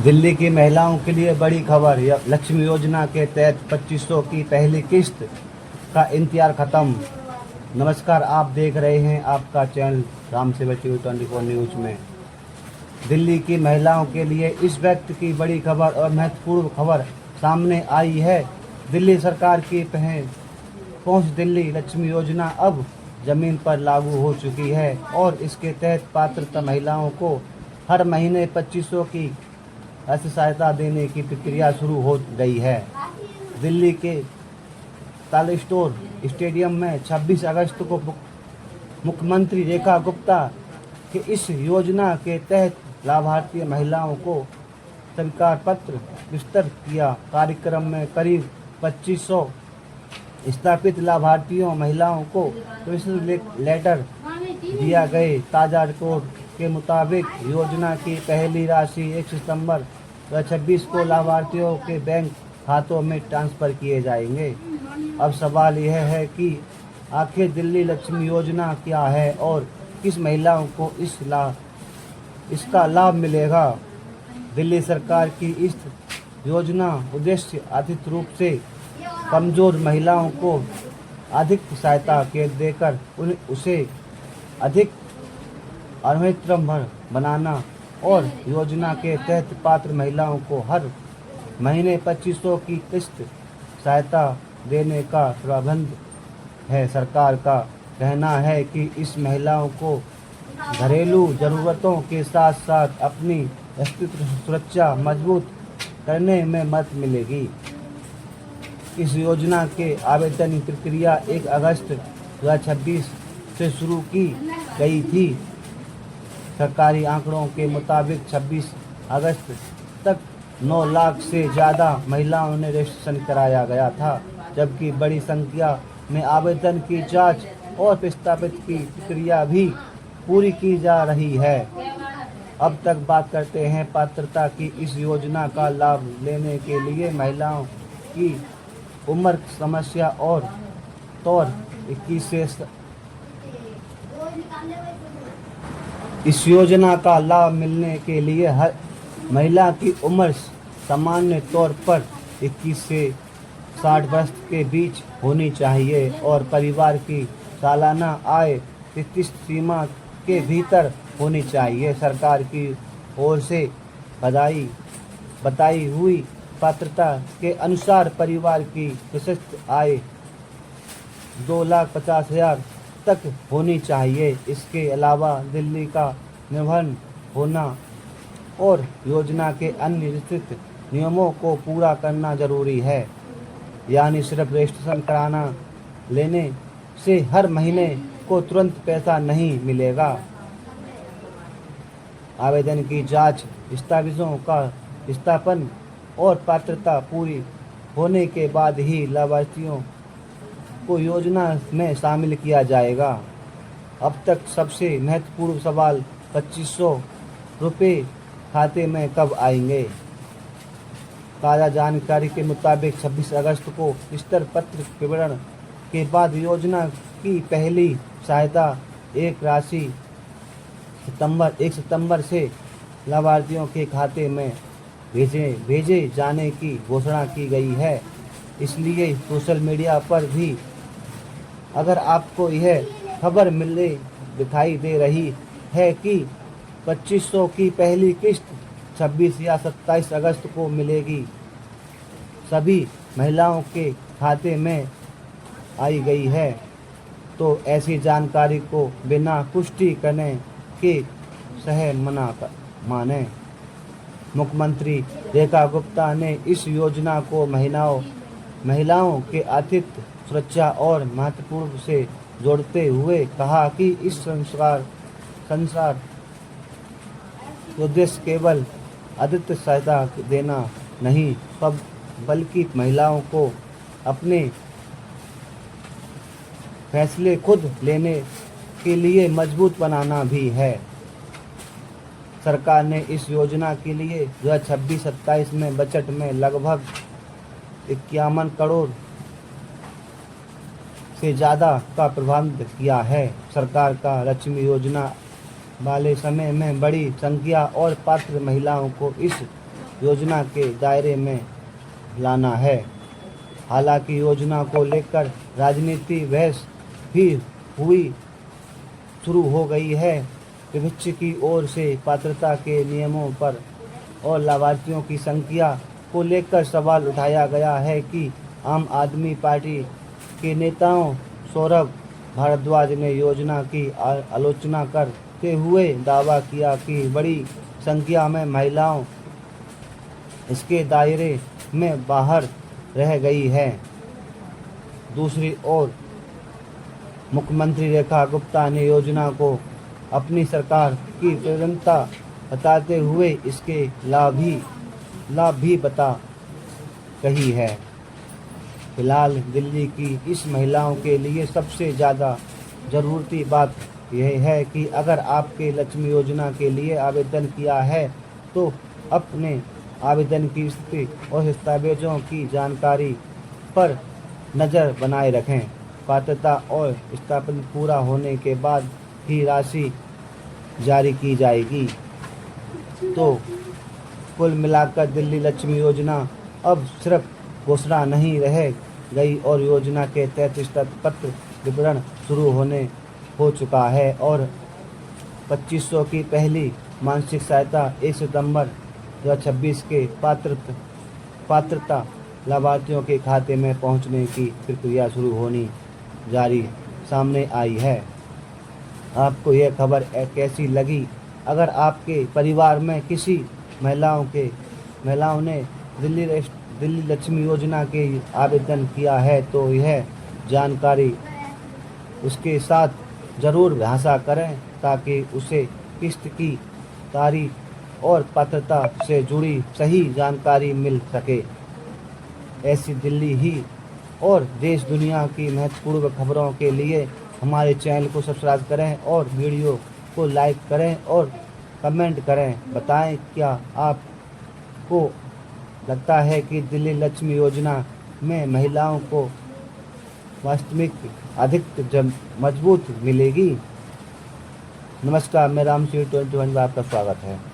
दिल्ली की महिलाओं के लिए बड़ी खबर। लक्ष्मी योजना के तहत 2500 की पहली किस्त का इंतजार खत्म। नमस्कार, आप देख रहे हैं आपका चैनल राम सेवक टीवी 24 न्यूज में। दिल्ली की महिलाओं के लिए इस वक्त की बड़ी खबर और महत्वपूर्ण खबर सामने आई है। दिल्ली सरकार की पहुंच दिल्ली लक्ष्मी योजना अब जमीन पर लागू हो चुकी है और इसके तहत पात्र महिलाओं को हर महीने 2500 की ऐसी सहायता देने की प्रक्रिया शुरू हो गई है। दिल्ली के तालेस्टोर स्टेडियम में 26 अगस्त को मुख्यमंत्री रेखा गुप्ता के इस योजना के तहत लाभार्थी महिलाओं को स्वीकार पत्र वितरित किया। कार्यक्रम में करीब 2500 स्थापित लाभार्थियों महिलाओं को लेटर दिया गए। ताज़ा रिपोर्ट के मुताबिक योजना की पहली राशि 1 सितंबर 2026 को लाभार्थियों के बैंक खातों में ट्रांसफ़र किए जाएंगे। अब सवाल यह है कि आखिर दिल्ली लक्ष्मी योजना क्या है और किस महिलाओं को इसका लाभ मिलेगा। दिल्ली सरकार की इस योजना उद्देश्य आर्थिक रूप से कमज़ोर महिलाओं को अधिक सहायता के देकर उसे अधिक आत्मनिर्भर बनाना और योजना के तहत पात्र महिलाओं को हर महीने 2500 की किस्त सहायता देने का प्रबंध है। सरकार का कहना है कि इस महिलाओं को घरेलू ज़रूरतों के साथ साथ अपनी अस्तित्व सुरक्षा मजबूत करने में मदद मिलेगी। इस योजना के आवेदन की प्रक्रिया 1 अगस्त 2026 से शुरू की गई थी। सरकारी आंकड़ों के मुताबिक 26 अगस्त तक 9 लाख से ज़्यादा महिलाओं ने रजिस्ट्रेशन कराया गया था, जबकि बड़ी संख्या में आवेदन की जांच और प्रस्तावित की प्रक्रिया भी पूरी की जा रही है। अब तक बात करते हैं पात्रता की। इस योजना का लाभ लेने के लिए महिलाओं की उम्र समस्या और तौर 21 से इस योजना का लाभ मिलने के लिए हर महिला की उम्र सामान्य तौर पर 21 से 60 वर्ष के बीच होनी चाहिए और परिवार की सालाना आय निर्दिष्ट सीमा के भीतर होनी चाहिए। सरकार की ओर से बताई हुई पात्रता के अनुसार परिवार की विशिष्ट आय 2,50,000 तक होनी चाहिए। इसके अलावा दिल्ली का निबंधन होना और योजना के अन्य निश्चित नियमों को पूरा करना जरूरी है। यानी सिर्फ रजिस्ट्रेशन कराना लेने से हर महीने को तुरंत पैसा नहीं मिलेगा। आवेदन की जांच, दस्तावेजों का सत्यापन और पात्रता पूरी होने के बाद ही लाभार्थियों को योजना में शामिल किया जाएगा। अब तक सबसे महत्वपूर्ण सवाल 2500 रुपये खाते में कब आएंगे। ताज़ा जानकारी के मुताबिक 26 अगस्त को विस्तार पत्र विवरण के बाद योजना की पहली सहायता एक राशि 1 सितंबर से लाभार्थियों के खाते में भेजे जाने की घोषणा की गई है। इसलिए सोशल मीडिया पर भी अगर आपको यह खबर दिखाई दे रही है कि 2500 की पहली किस्त 26 या 27 अगस्त को मिलेगी, सभी महिलाओं के खाते में आई गई है, तो ऐसी जानकारी को बिना पुष्टि करने के सही माने। मुख्यमंत्री रेखा गुप्ता ने इस योजना को महिलाओं के आर्थिक सुरक्षा और महत्वपूर्ण से जोड़ते हुए कहा कि इस संसार उद्देश्य केवल आर्थिक सहायता देना नहीं बल्कि महिलाओं को अपने फैसले खुद लेने के लिए मजबूत बनाना भी है। सरकार ने इस योजना के लिए 2026-27 में बजट में लगभग 51 करोड़ से ज़्यादा का प्रबंध किया है। सरकार का लक्ष्मी योजना वाले समय में बड़ी संख्या और पात्र महिलाओं को इस योजना के दायरे में लाना है। हालांकि योजना को लेकर राजनीति बहस भी हुई शुरू हो गई है। विपक्ष की ओर से पात्रता के नियमों पर और लाभार्थियों की संख्या को लेकर सवाल उठाया गया है कि आम आदमी पार्टी के नेताओं सौरभ भारद्वाज ने योजना की आलोचना करते हुए दावा किया कि बड़ी संख्या में महिलाओं इसके दायरे में बाहर रह गई है। दूसरी ओर मुख्यमंत्री रेखा गुप्ता ने योजना को अपनी सरकार की प्राथमिकता बताते हुए इसके लाभ भी बता कही है। फिलहाल दिल्ली की इस महिलाओं के लिए सबसे ज़्यादा ज़रूरी बात यह है कि अगर आपके लक्ष्मी योजना के लिए आवेदन किया है तो अपने आवेदन की स्थिति और दस्तावेजों की जानकारी पर नज़र बनाए रखें। पात्रता और स्थापना पूरा होने के बाद ही राशि जारी की जाएगी। तो कुल मिलाकर दिल्ली लक्ष्मी योजना अब सिर्फ घोषणा नहीं रह गई और योजना के तहत स्तरपत्र वितरण शुरू हो चुका है और 2500 की पहली मानसिक सहायता 1 सितंबर 2026 के पात्रता लाभार्थियों के खाते में पहुंचने की प्रक्रिया शुरू होनी जारी सामने आई है। आपको यह खबर कैसी लगी? अगर आपके परिवार में किसी महिलाओं ने दिल्ली लक्ष्मी योजना के आवेदन किया है तो यह जानकारी उसके साथ ज़रूर साझा करें ताकि उसे किस्त की तारीख और पात्रता से जुड़ी सही जानकारी मिल सके। ऐसी दिल्ली ही और देश दुनिया की महत्वपूर्ण खबरों के लिए हमारे चैनल को सब्सक्राइब करें और वीडियो को लाइक करें और कमेंट करें। बताएं क्या आपको लगता है कि दिल्ली लक्ष्मी योजना में महिलाओं को वास्तविक अधिक मजबूत मिलेगी। नमस्कार, मैं राम 21 में आपका स्वागत है।